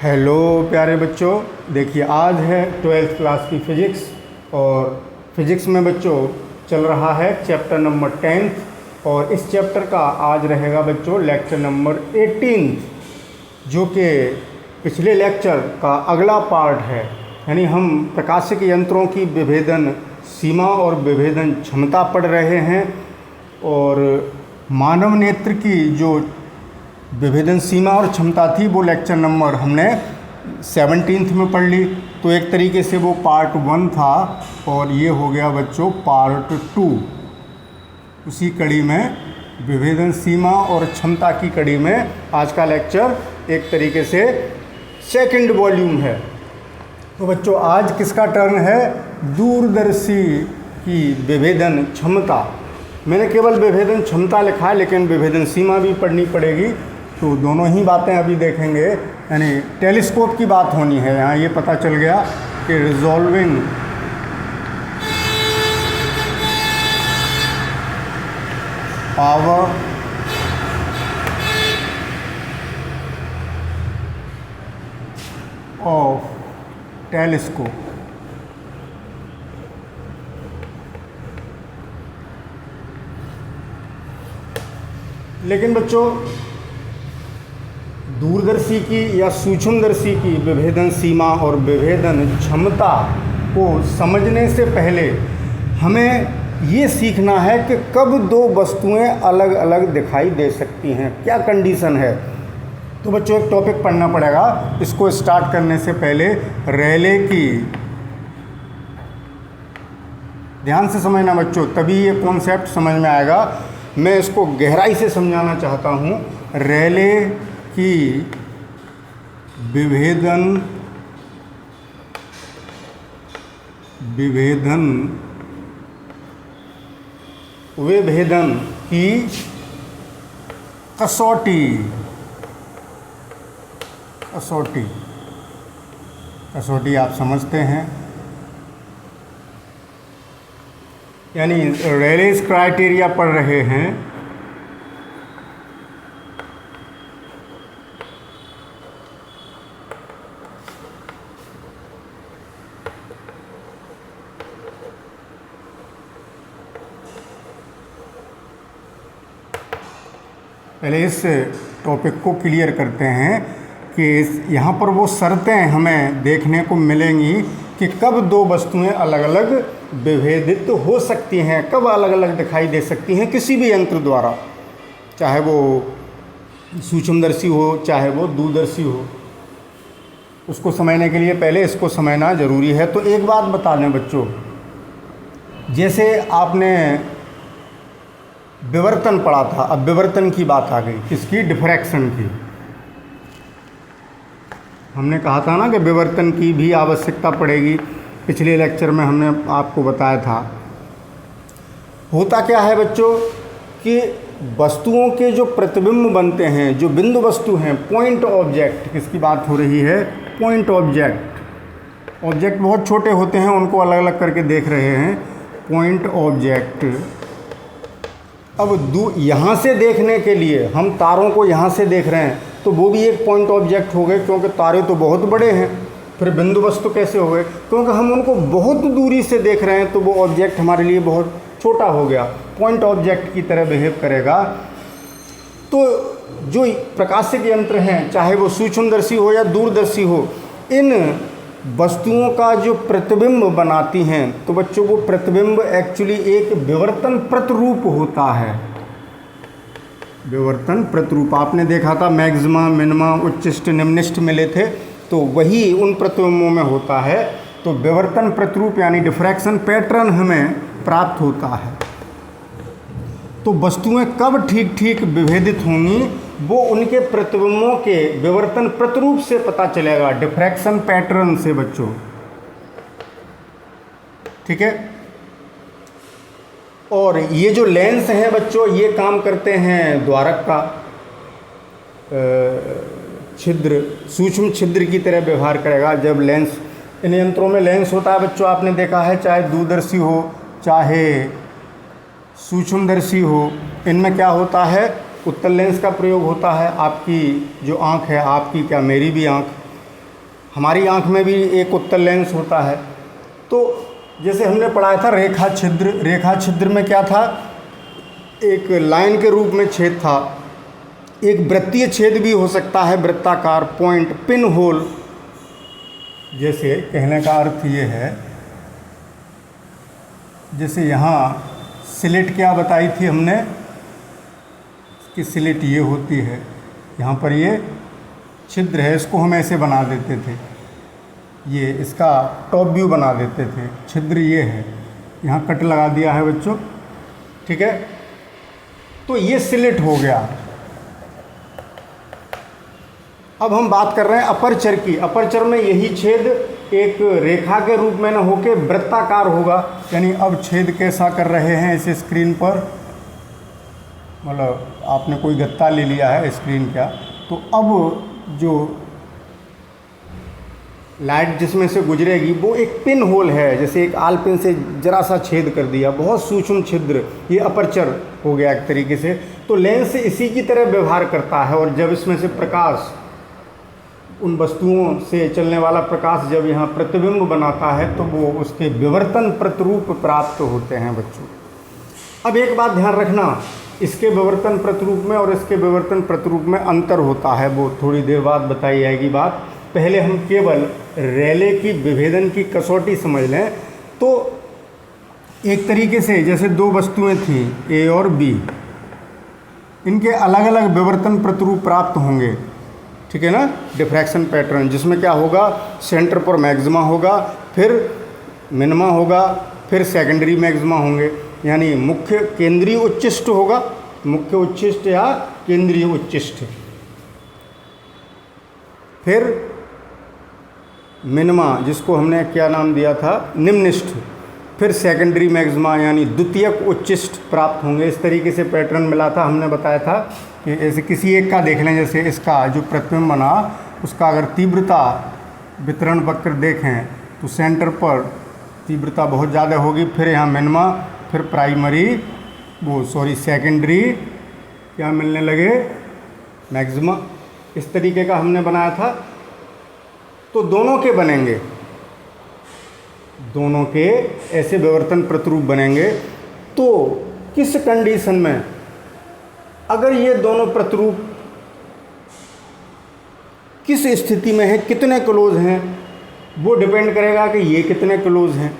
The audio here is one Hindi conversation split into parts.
हेलो प्यारे बच्चों, देखिए आज है 12th क्लास की फ़िज़िक्स। और फिज़िक्स में बच्चों चल रहा है चैप्टर नंबर 10th और इस चैप्टर का आज रहेगा बच्चों लेक्चर नंबर 18, जो कि पिछले लेक्चर का अगला पार्ट है। यानी हम प्रकाशिक यंत्रों की विभेदन सीमा और विभेदन क्षमता पढ़ रहे हैं और मानव नेत्र की जो विभेदन सीमा और क्षमता थी वो लेक्चर नंबर हमने 17th में पढ़ ली। तो एक तरीके से वो पार्ट 1 था और ये हो गया बच्चों पार्ट 2। उसी कड़ी में विभेदन सीमा और क्षमता की कड़ी में आज का लेक्चर एक तरीके से सेकंड वॉल्यूम है। तो बच्चों आज किसका टर्न है? दूरदर्शी की विभेदन क्षमता। मैंने केवल विभेदन क्षमता लिखा है, लेकिन विभेदन सीमा भी पढ़नी पड़ेगी। तो दोनों ही बातें अभी देखेंगे। यानी टेलीस्कोप की बात होनी है यहाँ, ये पता चल गया कि रिजॉल्विंग पावर ऑफ टेलीस्कोप। लेकिन बच्चों दूरदर्शी की या सूक्ष्मदर्शी की विभेदन सीमा और विभेदन क्षमता को समझने से पहले हमें ये सीखना है कि कब दो वस्तुएं अलग अलग दिखाई दे सकती हैं, क्या कंडीशन है। तो बच्चों एक टॉपिक पढ़ना पड़ेगा। इसको स्टार्ट करने से पहले रेले की, ध्यान से समझना बच्चों, तभी ये कॉन्सेप्ट समझ में आएगा। मैं इसको गहराई से समझाना चाहता हूँ। रेले की विभेदन की कसौटी आप समझते हैं। यानी रेलेस क्राइटेरिया पढ़ रहे हैं। पहले इस टॉपिक को क्लियर करते हैं कि यहाँ पर वो शर्तें हमें देखने को मिलेंगी कि कब दो वस्तुएं अलग अलग विभेदित हो सकती हैं, कब अलग अलग दिखाई दे सकती हैं किसी भी यंत्र द्वारा, चाहे वो सूक्ष्मदर्शी हो चाहे वो दूरदर्शी हो। उसको समझने के लिए पहले इसको समझना ज़रूरी है। तो एक बात बता दें बच्चों, जैसे आपने विवर्तन पढ़ा था, अब विवर्तन की बात आ गई, किसकी? डिफ्रैक्शन की। हमने कहा था ना कि विवर्तन की भी आवश्यकता पड़ेगी, पिछले लेक्चर में हमने आपको बताया था। होता क्या है बच्चों कि वस्तुओं के जो प्रतिबिंब बनते हैं, जो बिंदु वस्तु हैं, पॉइंट ऑब्जेक्ट, किसकी बात हो रही है? Point object. ऑब्जेक्ट बहुत छोटे होते हैं, उनको अलग अलग करके देख रहे हैं, पॉइंट ऑब्जेक्ट। अब यहाँ से देखने के लिए हम तारों को यहाँ से देख रहे हैं तो वो भी एक पॉइंट ऑब्जेक्ट हो गए, क्योंकि तारे तो बहुत बड़े हैं। फिर बिंदु वस्तु कैसे हो गए? क्योंकि हम उनको बहुत दूरी से देख रहे हैं तो वो ऑब्जेक्ट हमारे लिए बहुत छोटा हो गया, पॉइंट ऑब्जेक्ट की तरह बिहेव करेगा। तो जो प्रकाशिक यंत्र हैं, चाहे वो सूक्ष्मदर्शी हो या दूरदर्शी हो, इन वस्तुओं का जो प्रतिबिंब बनाती हैं, तो बच्चों को प्रतिबिंब एक्चुअली एक विवर्तन प्रतिरूप होता है। विवर्तन प्रतिरूप आपने देखा था, मैक्सिमा मिनिमा उच्चिष्ट निम्निष्ट मिले थे, तो वही उन प्रतिबिंबों में होता है। तो विवर्तन प्रतिरूप यानी डिफ्रैक्शन पैटर्न हमें प्राप्त होता है। तो वस्तुएं कब ठीक ठीक विभेदित होंगी वो उनके प्रतिबिंबों के विवर्तन प्रतिरूप से पता चलेगा, डिफ्रैक्शन पैटर्न से बच्चों। ठीक है। और ये जो लेंस हैं बच्चों, ये काम करते हैं द्वारक का छिद्र, सूक्ष्म छिद्र की तरह व्यवहार करेगा। जब लेंस, इन यंत्रों में लेंस होता है बच्चों, आपने देखा है, चाहे दूरदर्शी हो चाहे सूक्ष्मदर्शी हो, इनमें क्या होता है? उत्तल लेंस का प्रयोग होता है। आपकी जो आँख है, आपकी क्या मेरी भी आँख, हमारी आँख में भी एक उत्तल लेंस होता है। तो जैसे हमने पढ़ाया था रेखा छिद्र, रेखा छिद्र में क्या था, एक लाइन के रूप में छेद था। एक वृत्तीय छेद भी हो सकता है, वृत्ताकार, पॉइंट, पिन होल। जैसे कहने का अर्थ ये है, जैसे यहाँ स्लिट क्या बताई थी हमने कि स्लिट ये होती है, यहाँ पर ये छिद्र है, इसको हम ऐसे बना देते थे, ये इसका टॉप व्यू बना देते थे। छिद्र ये है, यहाँ कट लगा दिया है बच्चों, ठीक है। तो ये स्लिट हो गया। अब हम बात कर रहे हैं अपर्चर की। अपर्चर में यही छेद एक रेखा के रूप में न होके वृत्ताकार होगा। यानी अब छेद कैसा कर रहे हैं इस स्क्रीन पर, मतलब आपने कोई गत्ता ले लिया है स्क्रीन का, तो अब जो लाइट जिसमें से गुजरेगी वो एक पिन होल है, जैसे एक आल पिन से जरा सा छेद कर दिया, बहुत सूक्ष्म छिद्र, ये अपर्चर हो गया एक तरीके से। तो लेंस इसी की तरह व्यवहार करता है, और जब इसमें से प्रकाश, उन वस्तुओं से चलने वाला प्रकाश जब यहाँ प्रतिबिंब बनाता है तो वो उसके विवर्तन प्रतिरूप प्राप्त होते हैं बच्चों। अब एक बात ध्यान रखना, इसके विवर्तन प्रतिरूप में और इसके विवर्तन प्रतिरूप में अंतर होता है, वो थोड़ी देर बाद बताई जाएगी बात। पहले हम केवल रेले की विभेदन की कसौटी समझ लें। तो एक तरीके से जैसे दो वस्तुएं थीं ए और बी, इनके अलग अलग विवर्तन प्रतिरूप प्राप्त होंगे, ठीक है ना, डिफ्रैक्शन पैटर्न, जिसमें क्या होगा, सेंटर पर मैक्सिमा होगा, फिर मिनिमा होगा, फिर सेकेंडरी मैक्सिमा होंगे। यानी मुख्य केंद्रीय उच्चिष्ट होगा, मुख्य उच्चिष्ट या केंद्रीय उच्चिष्ट, फिर मिनिमा जिसको हमने क्या नाम दिया था, निम्निष्ठ, फिर सेकेंडरी मैक्सिमा यानी द्वितीयक उच्चिष्ट प्राप्त होंगे। इस तरीके से पैटर्न मिला था। हमने बताया था कि ऐसे किसी एक का देख लें, जैसे इसका जो प्रतिबिंब बना उसका अगर तीव्रता वितरण वक्र देखें तो सेंटर पर तीव्रता बहुत ज़्यादा होगी, फिर यहाँ मिनिमा, फिर प्राइमरी, सेकेंडरी क्या मिलने लगे, मैक्सिमा। इस तरीके का हमने बनाया था। तो दोनों के बनेंगे, दोनों के ऐसे विवर्तन प्रतिरूप बनेंगे। तो किस कंडीशन में, अगर ये दोनों प्रतिरूप किस स्थिति में है, कितने क्लोज हैं, वो डिपेंड करेगा कि ये कितने क्लोज हैं।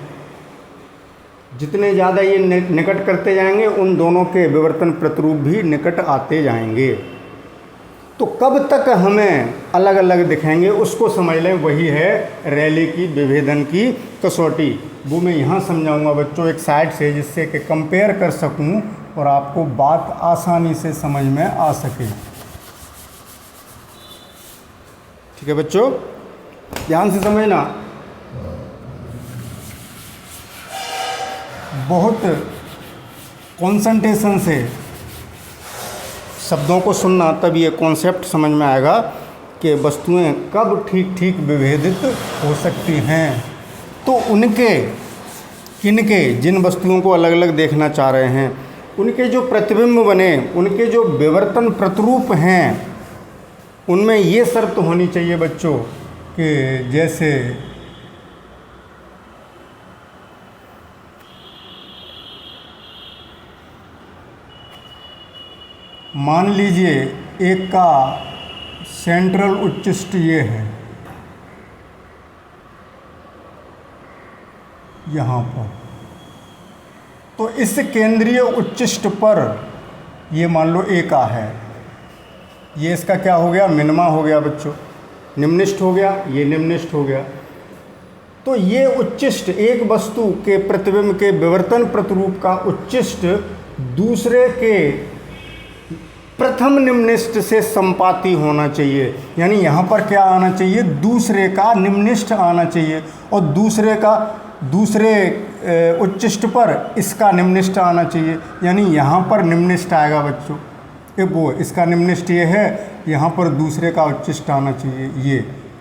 जितने ज़्यादा ये निकट करते जाएंगे उन दोनों के विवर्तन प्रतिरूप भी निकट आते जाएंगे। तो कब तक हमें अलग अलग दिखेंगे उसको समझ लें, वही है रेले की विभेदन की कसौटी। वो मैं यहाँ समझाऊंगा बच्चों एक साइड से, जिससे कि कंपेयर कर सकूं और आपको बात आसानी से समझ में आ सके। ठीक है बच्चों, ध्यान से समझना। बहुत कंसंट्रेशन से शब्दों को सुनना, तब ये कॉन्सेप्ट समझ में आएगा कि वस्तुएं कब ठीक ठीक विभेदित हो सकती हैं। तो उनके किनके जिन वस्तुओं को अलग अलग देखना चाह रहे हैं, उनके जो प्रतिबिंब बने, उनके जो विवर्तन प्रतिरूप हैं, उनमें ये शर्त होनी चाहिए बच्चों कि जैसे मान लीजिए एक का सेंट्रल उच्चिष्ट ये है यहाँ पर, तो इस केंद्रीय उच्चिष्ट पर ये मान लो ए का है, ये इसका क्या हो गया, मिनिमा हो गया बच्चों, निम्निष्ठ हो गया, ये निम्निष्ठ हो गया। तो ये उच्चिष्ट एक वस्तु के प्रतिबिंब के विवर्तन प्रतिरूप का उच्चिष्ट दूसरे के प्रथम निम्निष्ठ से संपाती होना चाहिए। यानी यहाँ पर क्या आना चाहिए, दूसरे का निम्निष्ठ आना चाहिए, और दूसरे उच्चिष्ट पर इसका निम्निष्ठ आना चाहिए। यानी यहाँ पर निम्निष्ठ आएगा बच्चों, वो इसका निम्निष्ठ ये है, यहाँ पर दूसरे का उच्चिष्ट आना चाहिए ये,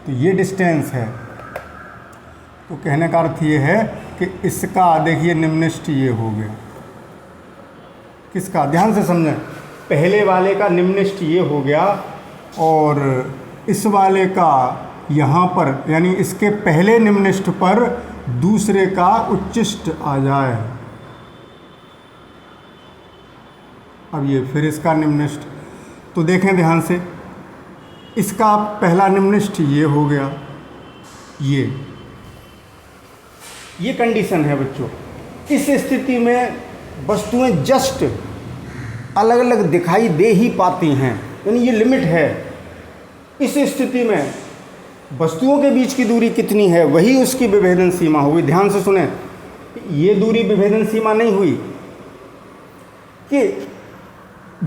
तो ये डिस्टेंस है। तो कहने का अर्थ ये है कि इसका देखिए निम्निष्ठ ये हो गया, किसका, ध्यान से समझें, पहले वाले का निम्निष्ठ ये हो गया और इस वाले का यहाँ पर यानी इसके पहले निम्निष्ठ पर दूसरे का उच्चिष्ट आ जाए। अब ये फिर इसका निम्निष्ठ, तो देखें ध्यान से, इसका पहला निम्निष्ठ ये हो गया, ये कंडीशन है बच्चों। इस स्थिति में वस्तुएं जस्ट अलग अलग दिखाई दे ही पाती हैं, यानी ये लिमिट है। इस स्थिति में वस्तुओं के बीच की दूरी कितनी है वही उसकी विभेदन सीमा होगी। ध्यान से सुने, ये दूरी विभेदन सीमा नहीं हुई कि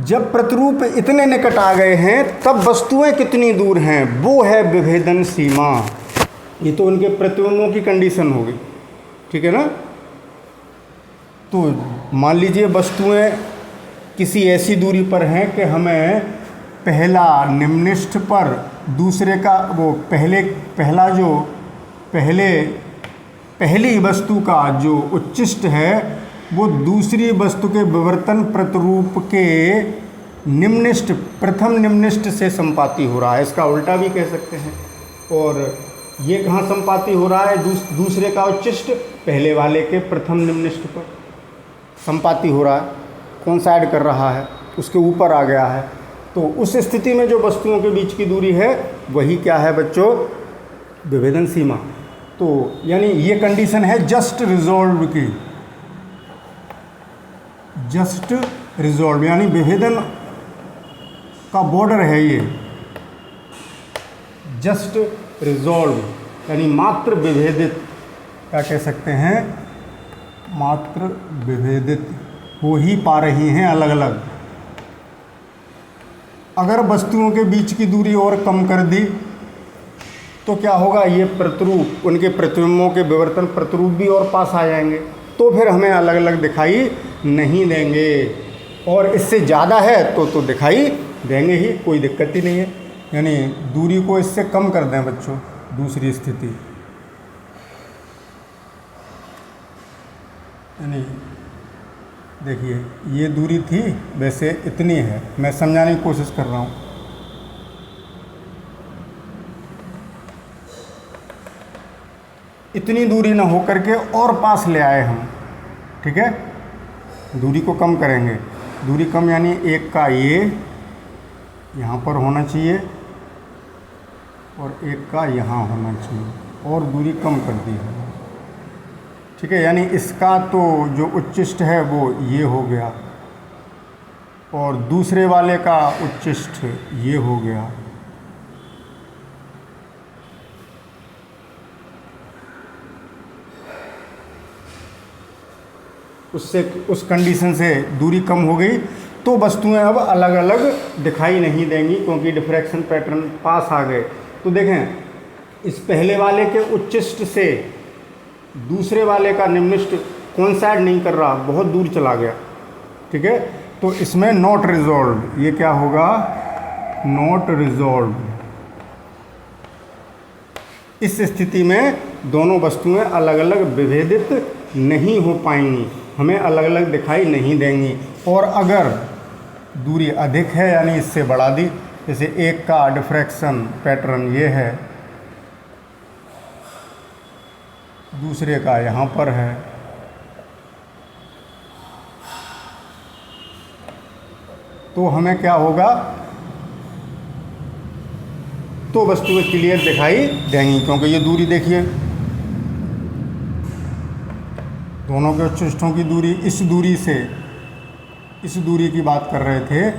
जब प्रतिरूप इतने निकट आ गए हैं तब वस्तुएं कितनी दूर हैं, वो है विभेदन सीमा। ये तो उनके प्रतिबिंबों की कंडीशन होगी, ठीक है ना। तो मान लीजिए वस्तुएं किसी ऐसी दूरी पर हैं कि हमें पहला निम्निष्ठ पर दूसरे का वो पहली वस्तु का जो उच्चिष्ट है वो दूसरी वस्तु के विवर्तन प्रतिरूप के निम्निष्ठ प्रथम निम्निष्ठ से संपाती हो रहा है। इसका उल्टा भी कह सकते हैं। और ये कहाँ संपाती हो रहा है? दूसरे का उच्चिष्ट पहले वाले के प्रथम निम्निष्ठ पर संपाती हो रहा है। कौन सा ऐड कर रहा है? उसके ऊपर आ गया है। तो उस स्थिति में जो वस्तुओं के बीच की दूरी है वही क्या है बच्चों? विभेदन सीमा। तो यानी ये कंडीशन है जस्ट रिजॉल्व की, जस्ट रिजॉल्व यानी विभेदन का बॉर्डर है ये, जस्ट रिजॉल्व यानी मात्र विभेदित, क्या कह सकते हैं? मात्र विभेदित हो ही पा रही हैं अलग अलग। अगर वस्तुओं के बीच की दूरी और कम कर दी तो क्या होगा? ये प्रतिरूप, उनके प्रतिबिंबों के विवर्तन प्रतिरूप भी और पास आ जाएंगे, तो फिर हमें अलग अलग दिखाई नहीं देंगे। और इससे ज़्यादा है तो दिखाई देंगे ही, कोई दिक्कत ही नहीं है। यानी दूरी को इससे कम कर दें बच्चों, दूसरी स्थिति यानी देखिए ये दूरी थी, वैसे इतनी है, मैं समझाने की कोशिश कर रहा हूँ। इतनी दूरी ना हो करके और पास ले आए हम, ठीक है। दूरी को कम करेंगे, दूरी कम यानी एक का ये यहाँ पर होना चाहिए और एक का यहाँ होना चाहिए, और दूरी कम कर दी है, ठीक है। यानी इसका तो जो उच्चिष्ट है वो ये हो गया और दूसरे वाले का उच्चिष्ट ये हो गया। उससे उस कंडीशन से दूरी कम हो गई तो वस्तुएं अब अलग अलग दिखाई नहीं देंगी क्योंकि डिफ्रैक्शन पैटर्न पास आ गए। तो देखें, इस पहले वाले के उच्चिष्ट से दूसरे वाले का निम्निष्ठ कोइंसाइड नहीं कर रहा, बहुत दूर चला गया, ठीक है। तो इसमें नॉट रिजॉल्व, ये क्या होगा? Not resolve. इस स्थिति में दोनों वस्तुएं अलग अलग विभेदित नहीं हो पाएंगी, हमें अलग अलग दिखाई नहीं देंगी। और अगर दूरी अधिक है यानी इससे बढ़ा दी, जैसे एक का डिफ्रैक्शन पैटर्न ये है, दूसरे का यहाँ पर है, तो हमें क्या होगा? तो वस्तुएं क्लियर दिखाई देंगी क्योंकि ये दूरी देखिए, दोनों के उच्चिष्टों की दूरी इस दूरी से, इस दूरी की बात कर रहे थे,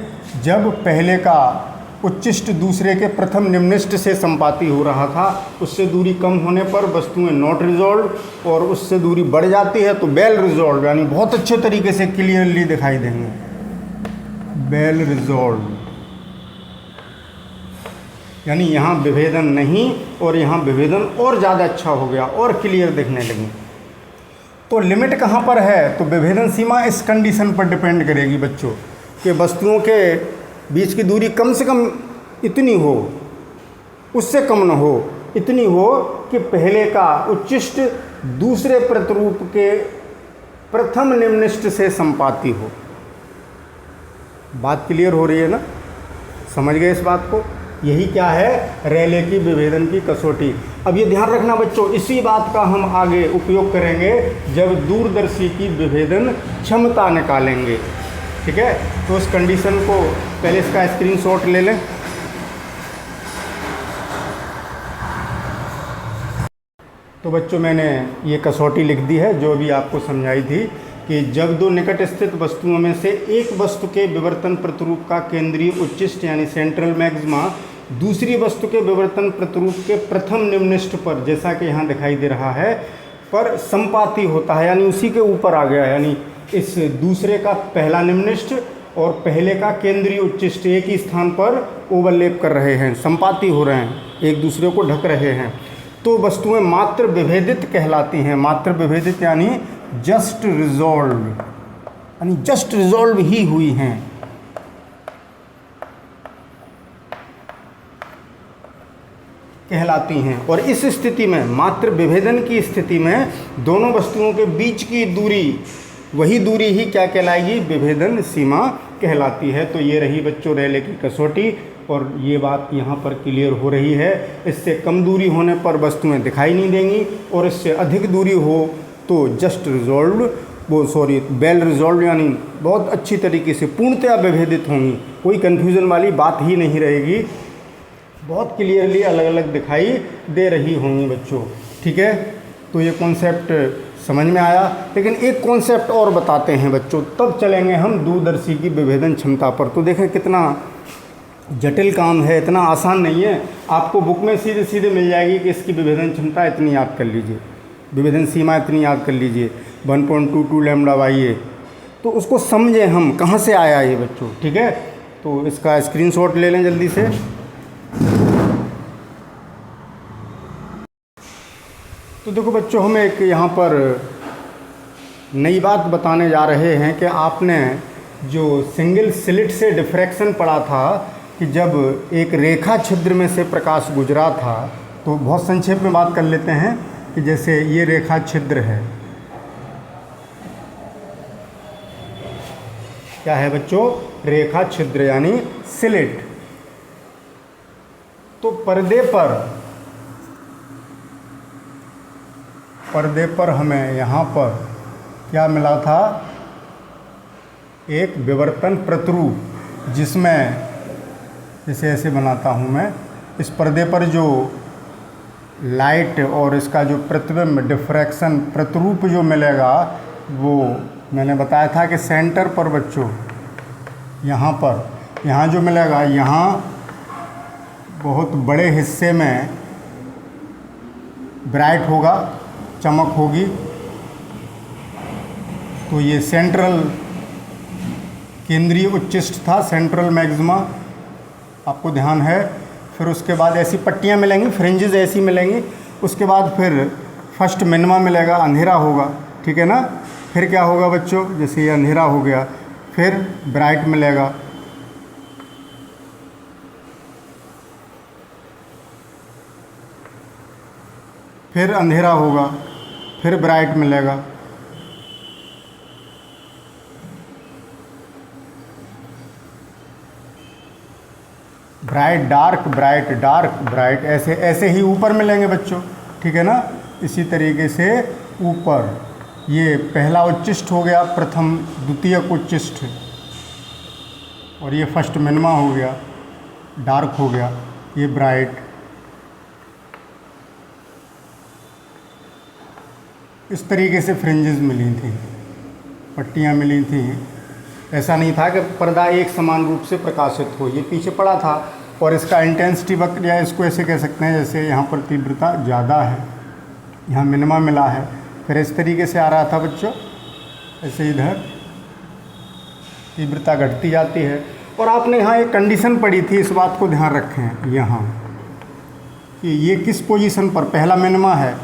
जब पहले का उच्चिष्ट दूसरे के प्रथम निम्निष्ठ से संपाती हो रहा था, उससे दूरी कम होने पर वस्तुएं नॉट रिजॉल्व, और उससे दूरी बढ़ जाती है तो वेल रिजॉल्व यानी बहुत अच्छे तरीके से क्लियरली दिखाई देंगे, वेल रिजॉल्व। यानी यहाँ विभेदन नहीं और यहाँ विभेदन और ज़्यादा अच्छा हो गया और क्लियर दिखने लगी। तो लिमिट कहाँ पर है? तो विभेदन सीमा इस कंडीशन पर डिपेंड करेगी बच्चों कि वस्तुओं के बीच की दूरी कम से कम इतनी हो, उससे कम न हो, इतनी हो कि पहले का उच्चिष्ट दूसरे प्रतिरूप के प्रथम निम्निष्ठ से संपाती हो। बात क्लियर हो रही है ना? समझ गए इस बात को? यही क्या है, रेले की विभेदन की कसौटी। अब ये ध्यान रखना बच्चों, इसी बात का हम आगे उपयोग करेंगे जब दूरदर्शी की विभेदन क्षमता निकालेंगे। ठीक है, तो उस कंडीशन को पहले इसका स्क्रीनशॉट ले लें। तो बच्चों मैंने ये कसौटी लिख दी है जो भी आपको समझाई थी कि जब दो निकट स्थित वस्तुओं में से एक वस्तु के विवर्तन प्रतिरूप का केंद्रीय उच्चिष्ट यानी सेंट्रल मैक्सिमा दूसरी वस्तु के विवर्तन प्रतिरूप के प्रथम निम्निष्ठ पर, जैसा कि यहाँ दिखाई दे रहा है, पर संपाती होता है, यानी उसी के ऊपर आ गया, यानी इस दूसरे का पहला निम्निष्ठ और पहले का केंद्रीय उच्चिष्ट एक ही स्थान पर ओवरलैप कर रहे हैं, संपाती हो रहे हैं, एक दूसरे को ढक रहे हैं, तो वस्तुएं मात्र विभेदित कहलाती हैं। मात्र विभेदित यानी जस्ट रिजॉल्व, यानी जस्ट रिजॉल्व ही हुई हैं। कहलाती हैं। और इस स्थिति में, मात्र विभेदन की स्थिति में, दोनों वस्तुओं के बीच की दूरी, वही दूरी ही क्या कहलाएगी, विभेदन सीमा कहलाती है। तो ये रही बच्चों रेले की कसौटी, और ये बात यहाँ पर क्लियर हो रही है। इससे कम दूरी होने पर वस्तुएं दिखाई नहीं देंगी, और इससे अधिक दूरी हो तो जस्ट रिजॉल्व, वेल रिजॉल्व, यानी बहुत अच्छी तरीके से पूर्णतया विभेदित होंगी, कोई कन्फ्यूज़न वाली बात ही नहीं रहेगी, बहुत क्लियरली अलग अलग दिखाई दे रही होंगी बच्चों। ठीक है, तो ये कॉन्सेप्ट समझ में आया। लेकिन एक कॉन्सेप्ट और बताते हैं बच्चों, तब चलेंगे हम दूरदर्शी की विभेदन क्षमता पर। तो देखें कितना जटिल काम है, इतना आसान नहीं है। आपको बुक में सीधे सीधे मिल जाएगी कि इसकी विभेदन क्षमता इतनी याद कर लीजिए, विभेदन सीमा इतनी याद कर लीजिए, 1.22 λ/a। तो उसको समझें हम कहाँ से आया ये बच्चों। ठीक है, तो इसका स्क्रीनशॉट ले लें जल्दी से। तो देखो बच्चों, हम एक यहाँ पर नई बात बताने जा रहे हैं कि आपने जो सिंगल स्लिट से डिफ्रैक्शन पढ़ा था कि जब एक रेखा छिद्र में से प्रकाश गुजरा था, तो बहुत संक्षेप में बात कर लेते हैं कि जैसे ये रेखा छिद्र है, क्या है बच्चों, रेखा छिद्र यानी स्लिट। तो पर्दे पर हमें यहाँ पर क्या मिला था, एक विवर्तन प्रतिरूप, जिसमें जैसे ऐसे बनाता हूँ मैं, इस पर्दे पर जो लाइट और इसका जो प्रतिबिंब डिफ्रैक्शन प्रतिरूप जो मिलेगा, वो मैंने बताया था कि सेंटर पर बच्चों, यहाँ जो मिलेगा, यहाँ बहुत बड़े हिस्से में ब्राइट होगा, चमक होगी। तो ये सेंट्रल केंद्रीय उच्चिष्ट था, सेंट्रल मैक्सिमा, आपको ध्यान है। फिर उसके बाद ऐसी पट्टियाँ मिलेंगी, फ्रिंजेस ऐसी मिलेंगी। उसके बाद फिर फर्स्ट मिनिमा मिलेगा, अंधेरा होगा। ठीक है ना, फिर क्या होगा बच्चों, जैसे ये अंधेरा हो गया, फिर ब्राइट मिलेगा, फिर अंधेरा होगा, फिर ब्राइट मिलेगा, bright dark, bright dark, bright, ऐसे ही ऊपर मिलेंगे बच्चों। ठीक है ना, इसी तरीके से ऊपर ये पहला उच्चिष्ट हो गया, प्रथम द्वितीयक उच्चिष्ट, और ये फर्स्ट मिनिमा हो गया, डार्क हो गया, ये ब्राइट। इस तरीके से फ्रिंजेस मिली थी, पट्टियाँ मिली थी। ऐसा नहीं था कि पर्दा एक समान रूप से प्रकाशित हो, ये पीछे पड़ा था। और इसका इंटेंसिटी वक्र, या इसको ऐसे कह सकते हैं, जैसे यहाँ पर तीव्रता ज़्यादा है, यहाँ मिनिमा मिला है, फिर इस तरीके से आ रहा था बच्चों, ऐसे इधर तीव्रता घटती जाती है। और आपने यहाँ एक कंडीशन पढ़ी थी, इस बात को ध्यान रखें यहाँ कि ये किस पोजीशन पर, पहला मिनिमा है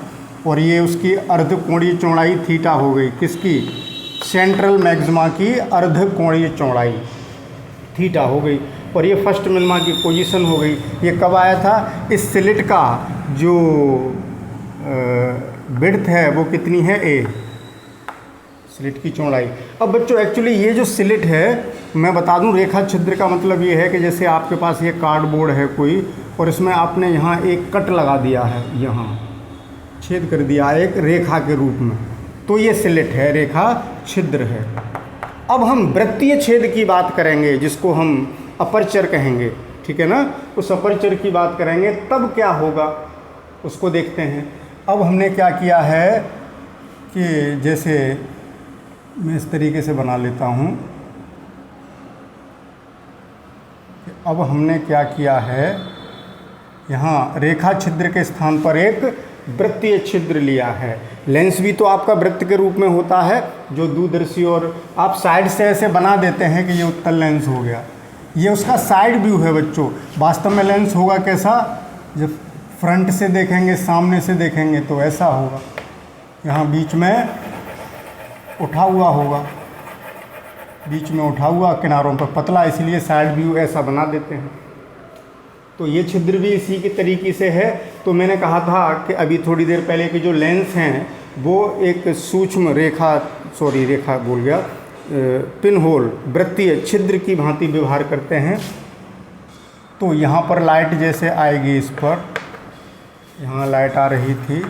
और ये उसकी अर्धकोणीय चौड़ाई थीटा हो गई, किसकी, सेंट्रल मैक्सिमा की अर्धकोणीय चौड़ाई थीटा हो गई, और ये फर्स्ट मिनिमा की पोजीशन हो गई। ये कब आया था, इस स्लिट का जो विड्थ है वो कितनी है, ए, स्लिट की चौड़ाई। अब बच्चों एक्चुअली ये जो स्लिट है, मैं बता दूं, रेखा छिद्र का मतलब ये है कि जैसे आपके पास ये कार्डबोर्ड है कोई, और इसमें आपने यहाँ एक कट लगा दिया है, यहाँ छेद कर दिया एक रेखा के रूप में, तो ये स्लिट है, रेखा छिद्र है। अब हम वृत्तीय छेद की बात करेंगे, जिसको हम अपर्चर कहेंगे, ठीक है ना। उस अपर्चर की बात करेंगे तब क्या होगा उसको देखते हैं। अब हमने क्या किया है कि जैसे मैं इस तरीके से बना लेता हूँ। अब हमने क्या किया है, यहाँ रेखा छिद्र के स्थान पर एक वृत्तीय छिद्र लिया है। लेंस भी तो आपका वृत्त के रूप में होता है, जो दूरदर्शी, और आप साइड से ऐसे बना देते हैं कि ये उत्तल लेंस हो गया। ये उसका साइड व्यू है बच्चों। वास्तव में लेंस होगा कैसा, जब फ्रंट से देखेंगे, सामने से देखेंगे तो ऐसा होगा, यहाँ बीच में उठा हुआ होगा, बीच में उठा हुआ, किनारों पर पतला, इसलिए साइड व्यू ऐसा बना देते हैं। तो ये छिद्र भी इसी के तरीके से है। तो मैंने कहा था कि अभी थोड़ी देर पहले के जो लेंस हैं वो एक सूक्ष्म रेखा, रेखा बोल गया, पिन होल, वृत्तीय छिद्र की भांति व्यवहार करते हैं। तो यहाँ पर लाइट जैसे आएगी, इस पर यहाँ लाइट आ रही थी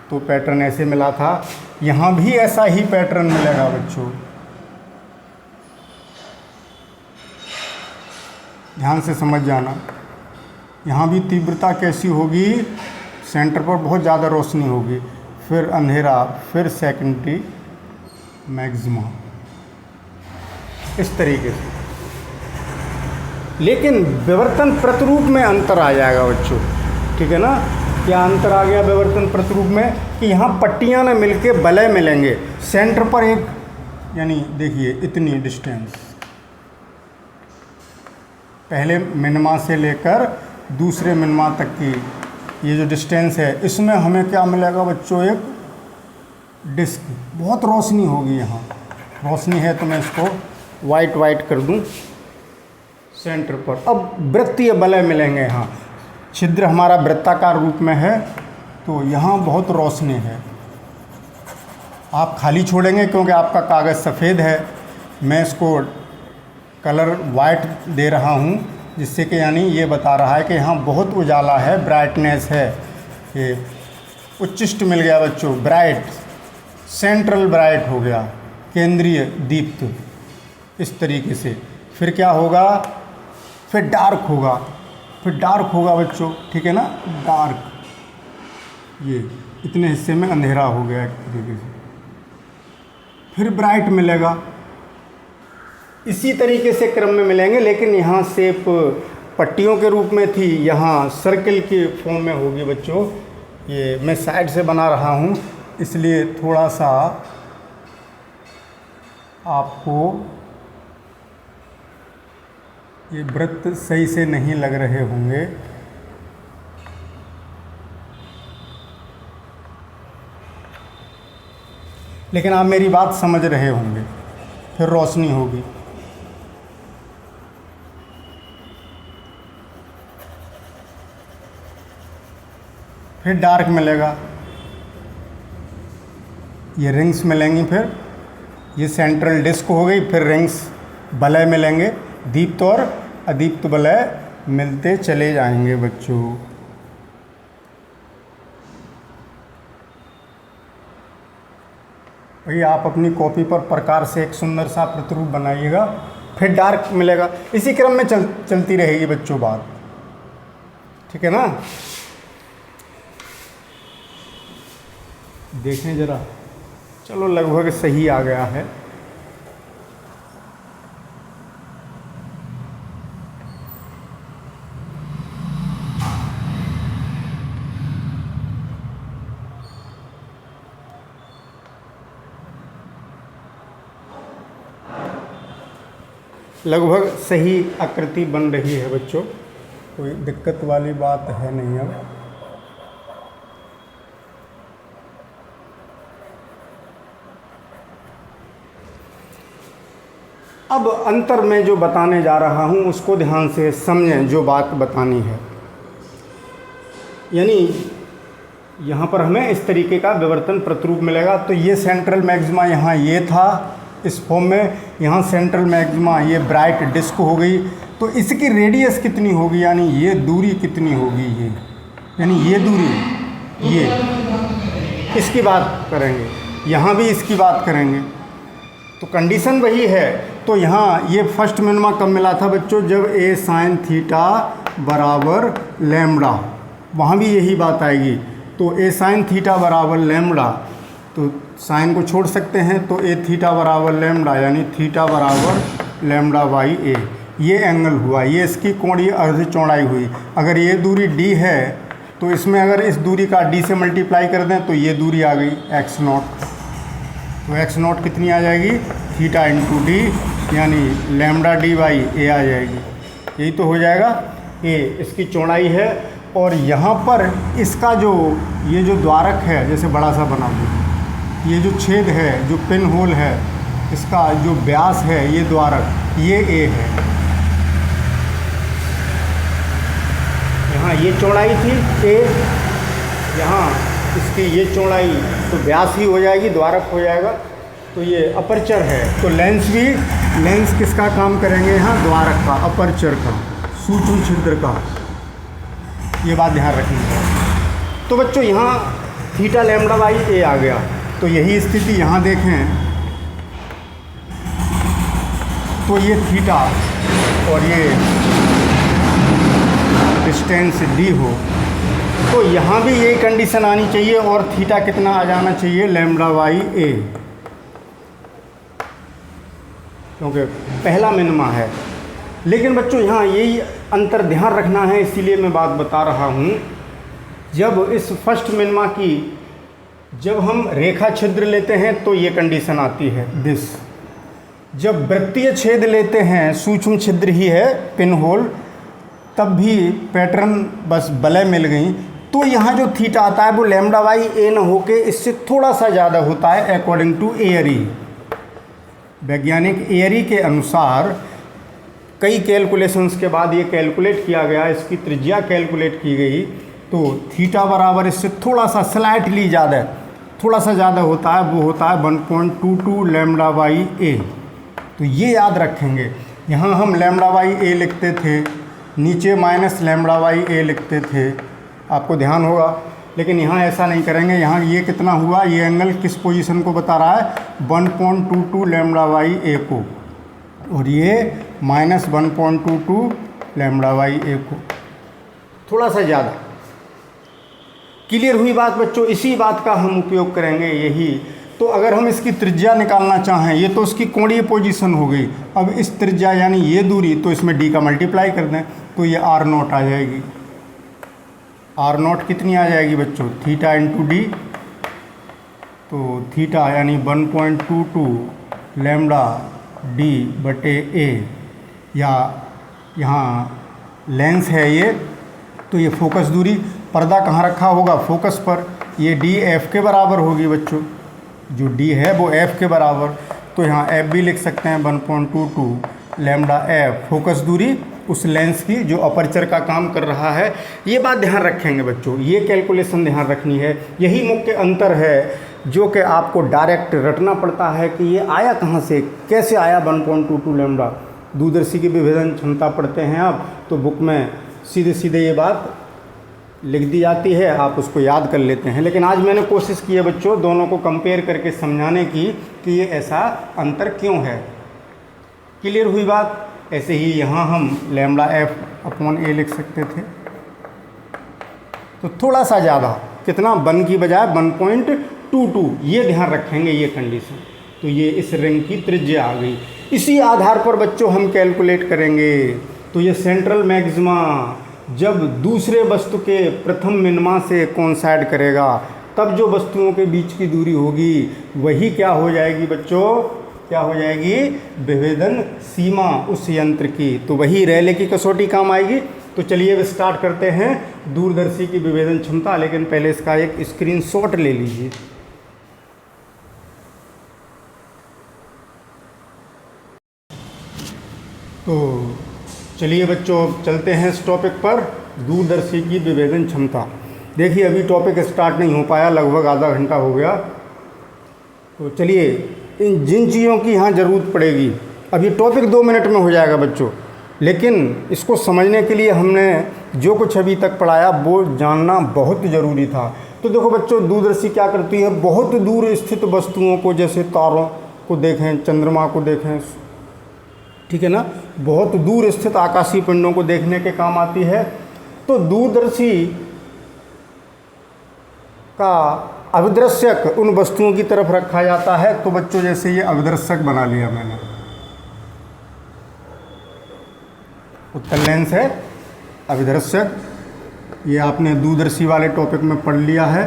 तो पैटर्न ऐसे मिला था, यहाँ भी ऐसा ही पैटर्न मिलेगा बच्चों। ध्यान से समझ जाना, यहाँ भी तीव्रता कैसी होगी, सेंटर पर बहुत ज़्यादा रोशनी होगी, फिर अंधेरा, फिर सेकेंडरी, मैक्सिमा, इस तरीके से। लेकिन विवर्तन प्रतिरूप में अंतर आ जाएगा बच्चों, ठीक है ना। क्या अंतर आ गया विवर्तन प्रतिरूप में, कि यहाँ पट्टियाँ ना मिलके वलय मिलेंगे, सेंटर पर एक, यानी देखिए इतनी डिस्टेंस, पहले मिनिमा से लेकर दूसरे मिनिमा तक की ये जो डिस्टेंस है, इसमें हमें क्या मिलेगा बच्चों, एक डिस्क, बहुत रोशनी होगी। यहाँ रोशनी है तो मैं इसको वाइट कर दूँ सेंटर पर। अब वृत्तीय वलय मिलेंगे, यहाँ छिद्र हमारा वृत्ताकार रूप में है, तो यहाँ बहुत रोशनी है। आप खाली छोड़ेंगे क्योंकि आपका कागज़ सफ़ेद है, मैं इसको कलर वाइट दे रहा हूँ, जिससे कि यानी ये बता रहा है कि यहाँ बहुत उजाला है, ब्राइटनेस है। ये उच्चिष्ट मिल गया बच्चों, ब्राइट, सेंट्रल ब्राइट हो गया, केंद्रीय दीप्त, इस तरीके से। फिर क्या होगा, फिर डार्क होगा, फिर डार्क होगा बच्चों, ठीक है ना, डार्क, ये इतने हिस्से में अंधेरा हो गया एक तरीके से। फिर ब्राइट मिलेगा, इसी तरीके से क्रम में मिलेंगे, लेकिन यहाँ शेप पट्टियों के रूप में थी, यहाँ सर्कल के फॉर्म में होगी बच्चों। ये मैं साइड से बना रहा हूँ, इसलिए थोड़ा सा आपको ये वृत्त सही से नहीं लग रहे होंगे। लेकिन आप मेरी बात समझ रहे होंगे। फिर रोशनी होगी, फिर डार्क मिलेगा, ये रिंग्स मिलेंगी, फिर ये सेंट्रल डिस्क हो गई, फिर रिंग्स वलय मिलेंगे, दीप्त और अदीप्त वलय मिलते चले जाएंगे बच्चों। भाई आप अपनी कॉपी पर प्रकार से एक सुंदर सा प्रतिरूप बनाइएगा, फिर डार्क मिलेगा, इसी क्रम में चलती रहेगी बच्चों बात, ठीक है ना। देखें ज़रा, चलो लगभग सही आ गया है। लगभग सही आकृति बन रही है बच्चों, कोई दिक्कत वाली बात है नहीं। अब अंतर में जो बताने जा रहा हूँ उसको ध्यान से समझें, जो बात बतानी है। यानी यहाँ पर हमें इस तरीके का विवर्तन प्रतिरूप मिलेगा। तो ये सेंट्रल मैक्सिमा यहाँ ये था इस फॉर्म में, यहाँ सेंट्रल मैक्सिमा ये ब्राइट डिस्क हो गई। तो इसकी रेडियस कितनी होगी, यानी ये दूरी कितनी होगी, ये यानी ये दूरी, ये इसकी बात करेंगे, यहाँ भी इसकी बात करेंगे। तो कंडीशन वही है। तो यहाँ ये फर्स्ट मिनिमा कब मिला था बच्चों, जब ए साइन थीटा बराबर लैम्बडा, वहाँ भी यही बात आएगी। तो ए साइन थीटा बराबर लैम्बडा, तो साइन को छोड़ सकते हैं, तो ए थीटा बराबर लैम्बडा यानी थीटा बराबर लैम्बडा बाई ए, ये एंगल हुआ, ये इसकी कोणीय अर्ध चौड़ाई हुई। अगर ये दूरी डी है तो इसमें अगर इस दूरी का डी से मल्टीप्लाई कर दें तो ये दूरी आ गई एक्स नॉट। तो एक्स नॉट कितनी आ जाएगी, थीटा इंटू डी यानी लैम्बडा डी बाई ए आ जाएगी। यही तो हो जाएगा, ए इसकी चौड़ाई है। और यहाँ पर इसका जो ये जो द्वारक है, जैसे बड़ा सा बना दो, ये जो छेद है, जो पिन होल है, इसका जो व्यास है, ये द्वारक, ये ए है। यहाँ ये चौड़ाई थी ए, यहाँ इसकी ये चौड़ाई, तो व्यास ही हो जाएगी, द्वारक हो जाएगा। तो ये अपर्चर है। तो लेंस किसका काम करेंगे यहाँ, द्वारक का, अपर्चर का, सूक्ष्म छिद्र का, ये बात ध्यान रखनी है। तो बच्चों यहाँ थीटा लैम्बडा बाई ए आ गया। तो यही स्थिति यहाँ देखें, तो ये थीटा और ये डिस्टेंस डी हो, तो यहाँ भी यही कंडीशन आनी चाहिए और थीटा कितना आ जाना चाहिए, लैम्बडा बाई ए, क्योंकि पहला मिनिमा है। लेकिन बच्चों यहाँ यही अंतर ध्यान रखना है, इसीलिए मैं बात बता रहा हूँ। जब इस फर्स्ट मिनिमा की जब हम रेखा छिद्र लेते हैं तो ये कंडीशन आती है दिस। जब वृत्तीय छेद लेते हैं, सूक्ष्म छिद्र ही है, पिन होल, तब भी पैटर्न बस बलय मिल गई। तो यहाँ जो थीटा आता है वो लैम्बडा बाई ए न होके इससे थोड़ा सा ज़्यादा होता है अकॉर्डिंग टू एयरी। वैज्ञानिक एयरी के अनुसार कई कैलकुलेशंस के बाद ये कैलकुलेट किया गया, इसकी त्रिज्या कैलकुलेट की गई। तो थीटा बराबर इससे थोड़ा सा स्लाइटली ज़्यादा, थोड़ा सा ज़्यादा होता है, वो होता है 1.22 लैम्बडा बाई ए। तो ये याद रखेंगे। यहाँ हम लैम्बडा बाई ए लिखते थे, नीचे माइनस लैम्बडा बाई ए लिखते थे, आपको ध्यान होगा। लेकिन यहाँ ऐसा नहीं करेंगे। यहाँ ये कितना हुआ, ये एंगल किस पोजीशन को बता रहा है, 1.22 लैम्बडा बाई ए को, और ये माइनस 1.22 लैम्बडा बाई ए को, थोड़ा सा ज़्यादा। क्लियर हुई बात बच्चों? इसी बात का हम उपयोग करेंगे यही। तो अगर हम इसकी त्रिज्या निकालना चाहें, ये तो उसकी कोणीय पोजीशन हो गई। अब इस त्रिज्या यानी ये दूरी, तो इसमें डी का मल्टीप्लाई कर दें तो ये आर नॉट आ जाएगी। आर नॉट कितनी आ जाएगी बच्चों, थीटा इंटू डी। तो थीटा यानी 1.22 लैम्बडा डी बटे ए, या यहाँ लेंस है ये, तो ये फोकस दूरी, पर्दा कहाँ रखा होगा, फोकस पर। ये डी एफ के बराबर होगी बच्चों, जो डी है वो एफ के बराबर। तो यहाँ एफ भी लिख सकते हैं 1.22 लैम्बडा एफ, फोकस दूरी उस लेंस की जो अपर्चर का काम कर रहा है। ये बात ध्यान रखेंगे बच्चों, ये कैलकुलेशन ध्यान रखनी है। यही मुख्य अंतर है जो कि आपको डायरेक्ट रटना पड़ता है कि ये आया कहाँ से, कैसे आया 1.22 लैम्बडा। दूरदर्शी की विभेदन क्षमता पढ़ते हैं आप, तो बुक में सीधे सीधे ये बात लिख दी जाती है, आप उसको याद कर लेते हैं। लेकिन आज मैंने कोशिश की है बच्चों दोनों को कंपेयर करके समझाने की कि ये ऐसा अंतर क्यों है। क्लियर हुई बात? ऐसे ही यहाँ हम लैम्बडा एफ अपॉन ए लिख सकते थे, तो थोड़ा सा ज़्यादा, कितना, 1 की बजाय 1.22, ये ध्यान रखेंगे ये कंडीशन। तो ये इस रिंग की त्रिज्या आ गई। इसी आधार पर बच्चों हम कैलकुलेट करेंगे। तो ये सेंट्रल मैक्सिमा जब दूसरे वस्तु के प्रथम मिनिमा से कोइंसाइड करेगा, तब जो वस्तुओं के बीच की दूरी होगी वही क्या हो जाएगी बच्चों, क्या हो जाएगी, विभेदन सीमा उस यंत्र की। तो वही रेले की कसौटी काम आएगी। तो चलिए अब स्टार्ट करते हैं दूरदर्शी की विभेदन क्षमता। लेकिन पहले इसका एक स्क्रीनशॉट ले लीजिए। तो चलिए बच्चों चलते हैं इस टॉपिक पर, दूरदर्शी की विभेदन क्षमता। देखिए अभी टॉपिक स्टार्ट नहीं हो पाया, लगभग आधा घंटा हो गया। तो चलिए, इन जिन चीज़ों की यहाँ ज़रूरत पड़ेगी, अब ये टॉपिक 2 मिनट में हो जाएगा बच्चों, लेकिन इसको समझने के लिए हमने जो कुछ अभी तक पढ़ाया वो जानना बहुत ज़रूरी था। तो देखो बच्चों, दूरदर्शी क्या करती है, बहुत दूर स्थित वस्तुओं को, जैसे तारों को देखें, चंद्रमा को देखें, ठीक है ना, बहुत दूर स्थित आकाशीय पिंडों को देखने के काम आती है। तो दूरदर्शी का अभिदर्शक उन वस्तुओं की तरफ रखा जाता है। तो बच्चों जैसे ये अभिदर्शक बना लिया मैंने, उत्तल लेंस है अभिदर्शक, ये आपने दूरदर्शी वाले टॉपिक में पढ़ लिया है।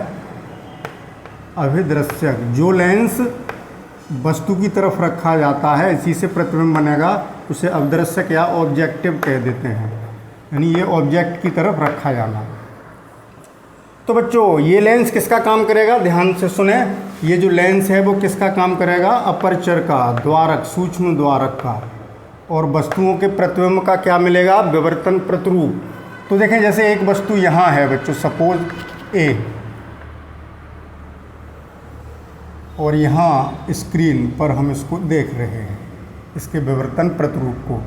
अभिदर्शक, जो लेंस वस्तु की तरफ रखा जाता है, इसी से प्रतिबिंब बनेगा, उसे अभिदर्शक या ऑब्जेक्टिव कह देते हैं, यानी ये ऑब्जेक्ट की तरफ रखा जाना। तो बच्चों ये लेंस किसका काम करेगा, ध्यान से सुने, ये जो लेंस है वो किसका काम करेगा, अपर्चर का, द्वारक, सूक्ष्म द्वारक का, और वस्तुओं के प्रतिबिंब का क्या मिलेगा, विवर्तन प्रतिरूप। तो देखें जैसे एक वस्तु यहाँ है बच्चों, सपोज ए, और यहाँ स्क्रीन पर हम इसको देख रहे हैं, इसके विवर्तन प्रतिरूप को,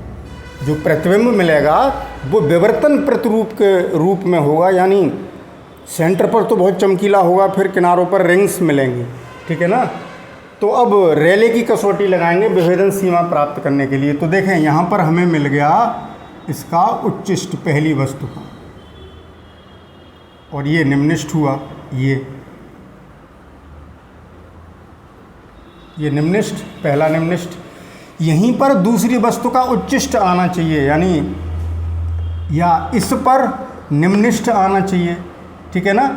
जो प्रतिबिंब मिलेगा वो विवर्तन प्रतिरूप के रूप में होगा, यानी सेंटर पर तो बहुत चमकीला होगा, फिर किनारों पर रिंग्स मिलेंगी, ठीक है ना। तो अब रेले की कसौटी लगाएंगे विभेदन सीमा प्राप्त करने के लिए। तो देखें यहाँ पर हमें मिल गया इसका उच्चिष्ट, पहली वस्तु का, और ये निम्निष्ठ हुआ, ये निम्निष्ठ, पहला निम्निष्ठ। यहीं पर दूसरी वस्तु का उच्चिष्ट आना चाहिए, यानी या इस पर निम्निष्ठ आना चाहिए, ठीक है ना।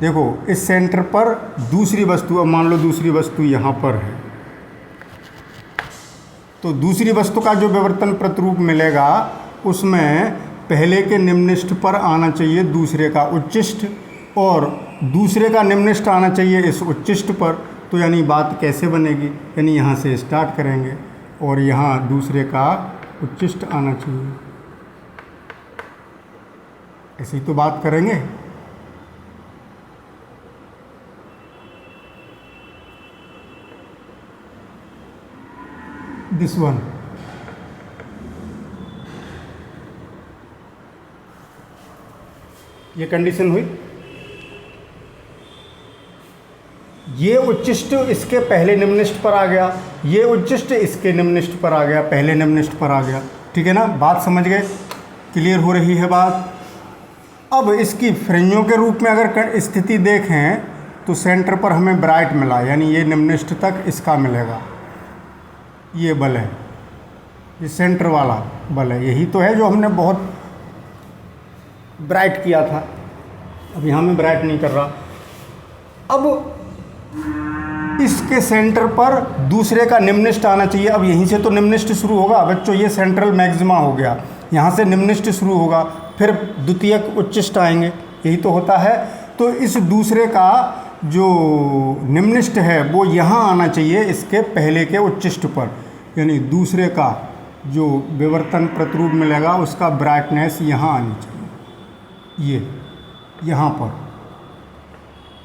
देखो इस सेंटर पर दूसरी वस्तु, अब मान लो दूसरी वस्तु यहाँ पर है, तो दूसरी वस्तु का जो विवर्तन प्रतिरूप मिलेगा उसमें पहले के निम्निष्ठ पर आना चाहिए दूसरे का उच्चिष्ट, और दूसरे का निम्निष्ठ आना चाहिए इस उच्चिष्ट पर। तो यानी बात कैसे बनेगी, यानी यहाँ से स्टार्ट करेंगे और यहाँ दूसरे का उच्चिष्ट आना चाहिए, ऐसी तो बात करेंगे। दिस वन, ये कंडीशन हुई, ये उच्चिष्ट इसके पहले निम्निष्ठ पर आ गया, ये उच्चिष्ट इसके निम्निष्ठ पर आ गया, पहले निम्निष्ठ पर आ गया, ठीक है ना। बात समझ गए, क्लियर हो रही है बात। अब इसकी फ्रिंजों के रूप में अगर स्थिति देखें तो सेंटर पर हमें ब्राइट मिला, यानी ये निम्निष्ठ तक इसका मिलेगा, ये बल है, ये सेंटर वाला बल है, यही तो है जो हमने बहुत ब्राइट किया था। अब यहाँ में ब्राइट नहीं कर रहा। अब इसके सेंटर पर दूसरे का निम्निष्ठ आना चाहिए। अब यहीं से तो निम्निष्ठ शुरू होगा बच्चों, ये सेंट्रल मैक्सिमा हो गया, यहाँ से निम्निष्ठ शुरू होगा, फिर द्वितीयक उच्चिष्ट आएंगे, यही तो होता है। तो इस दूसरे का जो निम्निष्ठ है वो यहाँ आना चाहिए इसके पहले के उच्चिष्ट पर, यानी दूसरे का जो विवर्तन प्रतिरूप मिलेगा उसका ब्राइटनेस यहाँ आनी चाहिए, ये यहाँ पर।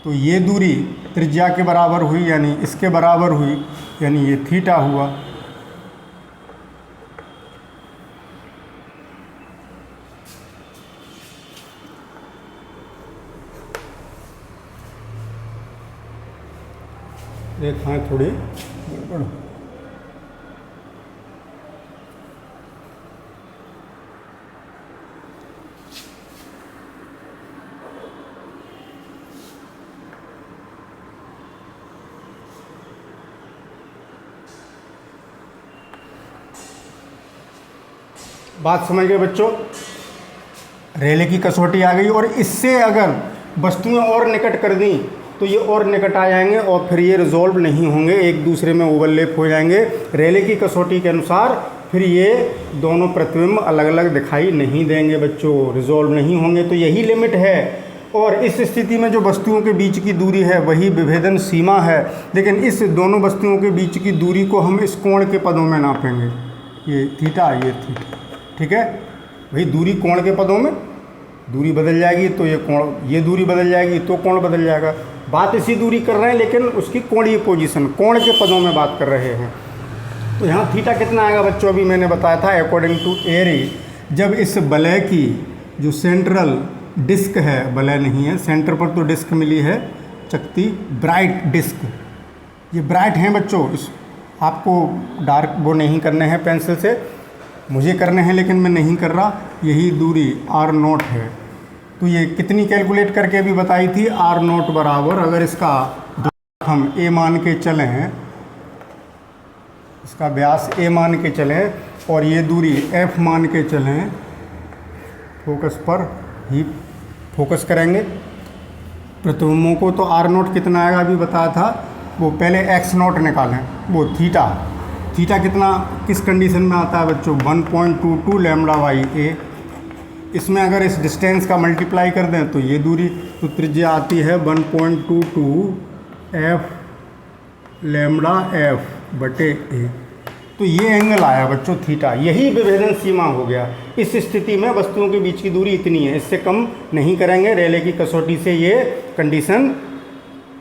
तो ये दूरी त्रिज्या के बराबर हुई, यानी इसके बराबर हुई, यानी ये थीटा हुआ। रेखाएं थोड़ी गड़बड़, बात समझ गए बच्चों। रेले की कसौटी आ गई, और इससे अगर वस्तुएं और निकट कर दी तो ये और निकट आ जाएंगे और फिर ये रिजॉल्व नहीं होंगे, एक दूसरे में ओवरलैप हो जाएंगे। रेले की कसौटी के अनुसार फिर ये दोनों प्रतिबिंब अलग अलग दिखाई नहीं देंगे बच्चों, रिजॉल्व नहीं होंगे। तो यही लिमिट है, और इस स्थिति में जो वस्तुओं के बीच की दूरी है वही विभेदन सीमा है। लेकिन इस दोनों वस्तुओं के बीच की दूरी को हम इस कोण के पदों में नापेंगे, ये थीटा, ये थीटा, ठीक है। वही दूरी कोण के पदों में दूरी बदल जाएगी तो ये कोण, ये दूरी बदल जाएगी तो कोण बदल जाएगा। बात इसी दूरी कर रहे हैं लेकिन उसकी कोणीय पोजीशन, कोण के पदों में बात कर रहे हैं। तो यहाँ थीटा कितना आएगा बच्चों, अभी मैंने बताया था अकॉर्डिंग टू एरी, जब इस वलय की जो सेंट्रल डिस्क है, वलय नहीं है, सेंटर पर तो डिस्क मिली है चकती, ब्राइट डिस्क, ये ब्राइट हैं बच्चों। इस आपको डार्क वो नहीं करने हैं पेंसिल से, मुझे करने हैं लेकिन मैं नहीं कर रहा। यही दूरी r0 है। तो ये कितनी कैलकुलेट करके अभी बताई थी, r0 बराबर, अगर इसका हम a मान के चलें, इसका व्यास a मान के चलें और ये दूरी f मान के चलें, फोकस पर ही फोकस करेंगे प्रतिबिंबों को, तो r0 कितना आएगा अभी बताया था। वो पहले x0 निकालें, वो थीटा, थीटा कितना किस कंडीशन में आता है बच्चों, 1.22 लैम्डा बाई ए। इसमें अगर इस डिस्टेंस का मल्टीप्लाई कर दें तो ये दूरी, तो त्रिज्या आती है 1.22 एफ लैम्डा एफ बटे ए। तो ये एंगल आया बच्चों थीटा, यही विभेदन सीमा हो गया। इस स्थिति में वस्तुओं के बीच की दूरी इतनी है, इससे कम नहीं करेंगे। रेले की कसौटी से ये कंडीशन,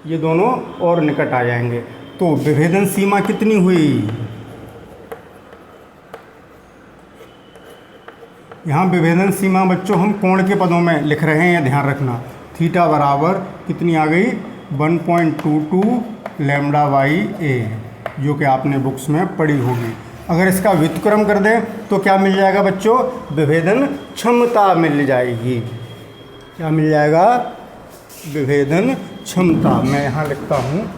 ये दोनों और निकट आ जाएंगे। तो विभेदन सीमा कितनी हुई, यहाँ विभेदन सीमा बच्चों हम कोण के पदों में लिख रहे हैं, या ध्यान रखना। थीटा बराबर कितनी आ गई, 1.22 लैम्डा बाई ए, जो कि आपने बुक्स में पढ़ी होगी। अगर इसका व्युत्क्रम कर दें तो क्या मिल जाएगा बच्चों, विभेदन क्षमता मिल जाएगी। क्या मिल जाएगा, विभेदन क्षमता। मैं यहाँ लिखता हूँ,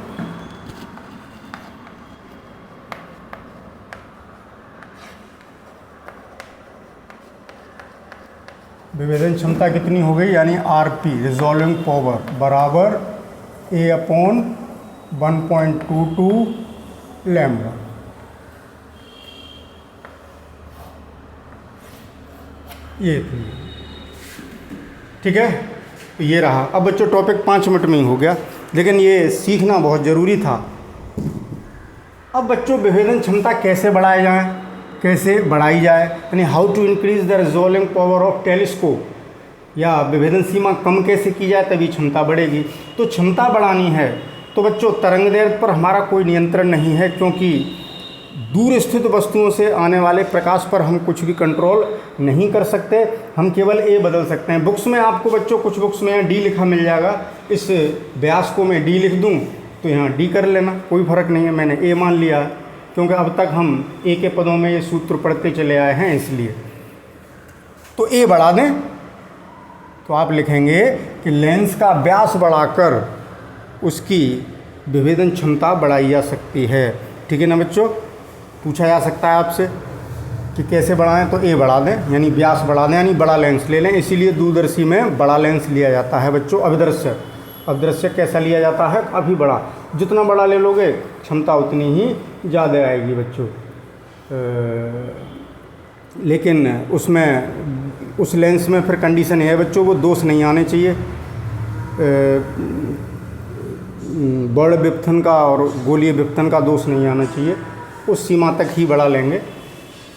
विभेदन क्षमता कितनी हो गई, यानी आरपी रिजॉल्विंग पावर बराबर A अपॉन 1.22 लैम्डा। ये थी, ठीक है। तो ये रहा। अब बच्चों टॉपिक 5 मिनट में ही हो गया, लेकिन ये सीखना बहुत ज़रूरी था। अब बच्चों विभेदन क्षमता कैसे बढ़ाए जाए, कैसे बढ़ाई जाए, यानी how to increase the resolving power of telescope, या विभेदन सीमा कम कैसे की जाए तभी क्षमता बढ़ेगी। तो क्षमता बढ़ानी है तो बच्चों तरंग दैर्घ्य पर हमारा कोई नियंत्रण नहीं है, क्योंकि दूर स्थित वस्तुओं से आने वाले प्रकाश पर हम कुछ भी कंट्रोल नहीं कर सकते, हम केवल ए बदल सकते हैं। बुक्स में आपको बच्चों, कुछ बुक्स में डी लिखा मिल जाएगा, इस व्यास को मैं डी लिख दूं तो यहाँ डी कर लेना, कोई फ़र्क नहीं है। मैंने ए मान लिया क्योंकि अब तक हम ए के पदों में ये सूत्र पढ़ते चले आए हैं, इसलिए। तो ए बढ़ा दें तो आप लिखेंगे कि लेंस का व्यास बढ़ाकर उसकी विभेदन क्षमता बढ़ाई जा सकती है। ठीक है ना बच्चों, पूछा जा सकता है आपसे कि कैसे बढ़ाएं, तो ए बढ़ा दें, यानी व्यास बढ़ा दें, यानी बड़ा लेंस ले लें। इसीलिए दूरदर्शी में बड़ा लेंस लिया जाता है बच्चों। अभिदृश्य, अभिदृश्य कैसा लिया जाता है, काफ़ी बड़ा, जितना बड़ा ले लोगे क्षमता उतनी ही ज़्यादा आएगी बच्चों। लेकिन उसमें, उस लेंस में फिर कंडीशन है बच्चों, वो दोष नहीं आने चाहिए, बड़ विपथन का और गोलीय विपथन का दोष नहीं आना चाहिए, उस सीमा तक ही बढ़ा लेंगे।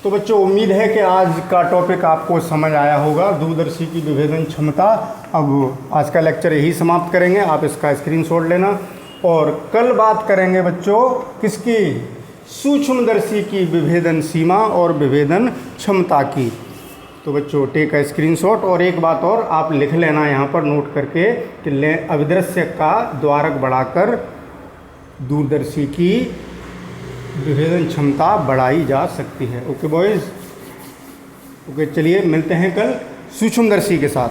तो बच्चों उम्मीद है कि आज का टॉपिक आपको समझ आया होगा, दूरदर्शी की विभेदन क्षमता। अब आज का लेक्चर यही समाप्त करेंगे, आप इसका स्क्रीनशॉट लेना, और कल बात करेंगे बच्चों किसकी, सूक्ष्मदर्शी की विभेदन सीमा और विभेदन क्षमता की। तो बच्चों टेक का स्क्रीनशॉट, और एक बात और आप लिख लेना यहाँ पर नोट करके कि अभिदृश्य का द्वारक बढ़ाकर दूरदर्शी की विभेदन क्षमता बढ़ाई जा सकती है। ओके बॉयज़, ओके, चलिए मिलते हैं कल सूक्ष्मदर्शी के साथ।